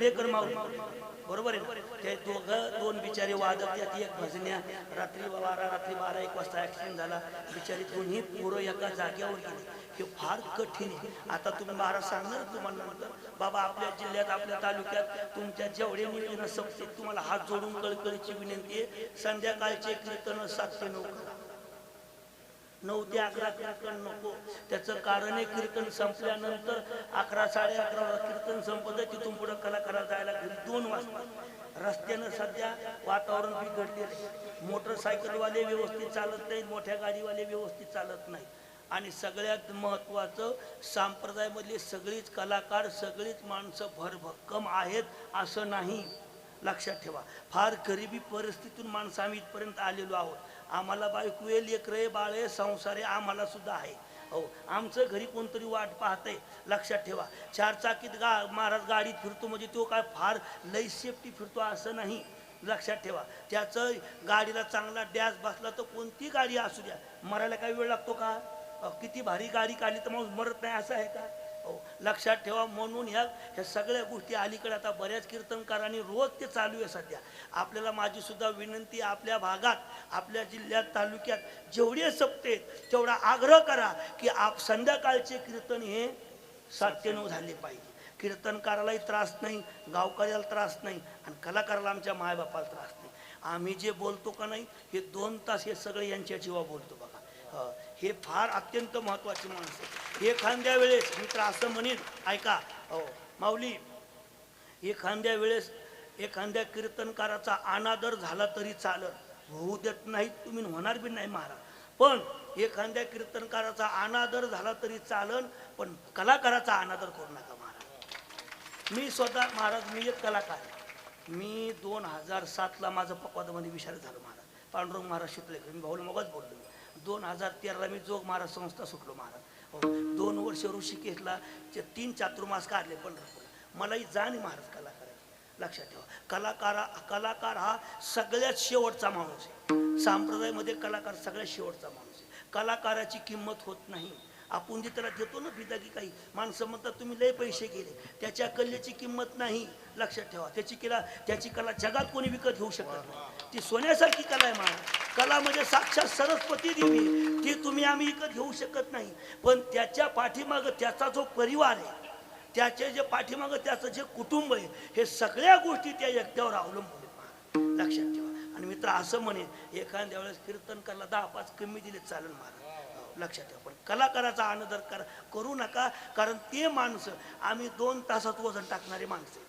घेवडेकर माऊली बरोबर आहे ना? ते दोन बिचारे वादक त्यात एक भजन्या रात्री 12 वाजता ऍक्सिडेंट झाला बिचारी दोन्ही पोरं एका जागेवर गेली हे फार कठीण आहे आता तुम्ही महाराज सांगणार तुम्हाला नंतर बाबा आपल्या जिल्ह्यात आपल्या तालुक्यात तुमच्या जेवढे नियोजन संस्थेत तुम्हाला हात जोडून कळकळीची विनंती आहे संध्याकाळचे कीर्तन 7 ते 9 करा 9 ते 11 कीर्तन नको त्याचं कारण आहे कीर्तन संपल्यानंतर 11 11:30 ला कीर्तन संपतं तिथून पुढे कलाकाराला जायला घरी 2 वाजता रस्त्यानं सध्या वातावरण बिघडलेलं मोटरसायकलवाले व्यवस्थित चालत नाहीत मोठ्या गाडीवाले व्यवस्थित चालत नाही आणि सगळ्यात महत्त्वाचं संप्रदायामधले सगळीच कलाकार सगळीच माणसं भरभक्कम आहेत असं नाही लक्षात ठेवा फार गरिबी परिस्थितीतून माणसं आम्ही इथपर्यंत आलेलो आहोत आम्हाला बायको आहे लेकरे बाळे संसारे आम्हाला सुद्धा आहे हो आमचं घरी कोणतरी वाट पाहतंय लक्षात ठेवा 4 चाकीत महाराज गाडीत फिरतो म्हणजे तो काय फार लई सेफ्टी फिरतो असं नाही लक्षात ठेवा त्याचं गाडीला चांगला डॅश बसला तर कोणती गाडी असू द्या मरायला काही वेळ लागतो का किती भारी गाडी काढली तर मग मरत नाही असं आहे का हो लक्षात ठेवा म्हणून ह्या सगळ्या गोष्टी अलीकडे आता बऱ्याच कीर्तनकारांनी रोज ते चालू आहे सध्या आपल्याला माझी सुद्धा विनंती आपल्या भागात आपल्या जिल्ह्यात तालुक्यात जेवढे सप्ते तेवढा आग्रह करा की संध्याकाळचे कीर्तन हे 7 ते 9 झाले पाहिजे कीर्तनकारालाही त्रास नाही गावकऱ्याला त्रास नाही आणि कलाकाराला आमच्या मायबापाला त्रास नाही आम्ही जे बोलतो का नाही हे 2 तास हे सगळे यांच्या जीवा बोलतो बघा हे फार अत्यंत महत्त्वाची माणसं एखाद्या वेळेस मित्र असं म्हणेन ऐका हो माऊली एखाद्या वेळेस एखाद्या कीर्तनकाराचा अनादर झाला तरी चालत होऊ देत नाही तुम्ही होणार बी नाही महाराज पण एखाद्या कीर्तनकाराचा अनादर झाला तरी चालन पण कलाकाराचा अनादर करू नका महाराज मी स्वतः महाराज मी एक कलाकार मी 2007 ला माझं पक्वादामध्ये विचार झालं महाराज पांडुरंग महाराज शिकले मी भाऊला मगच बोललो 2013 मी जोग महाराज संस्था सुटलो महाराज 2 वर्ष ऋषिकेशला 3 चातुर्मास काढले पंढरपूरला मलाही जाण महाराज कलाकार लक्षात ठेवा कलाकार हा सगळ्यात शेवटचा माणूस आहे संप्रदायामध्ये कलाकार सगळ्यात शेवटचा माणूस आहे कलाकाराची किंमत होत नाही आपण जे त्याला देतो ना बिदागी काही माणसं म्हणतात तुम्ही लय पैसे गेले त्याच्या कलेची किंमत नाही लक्षात ठेवा त्याची कला जगात कोणी विकत घेऊ शकत नाही ती सोन्यासारखी कला आहे महाराज कला म्हणजे साक्षात सरस्वती देवी ती तुम्ही आम्ही विकत घेऊ शकत नाही पण त्याच्या पाठीमागं त्याचा जो परिवार आहे त्याचे जे पाठीमागं त्याचं जे कुटुंब आहे हे सगळ्या गोष्टी त्या एकट्यावर अवलंबून आहेत लक्षात ठेवा आणि मित्र असं म्हणेन एखाद्या वेळेस कीर्तन करायला 10-5 कमी दिले चालेल महाराज लक्षात ठेवा पण कलाकाराचा अनादर करू नका कारण ते माणसं आम्ही 2 तासात वजन टाकणारे माणसं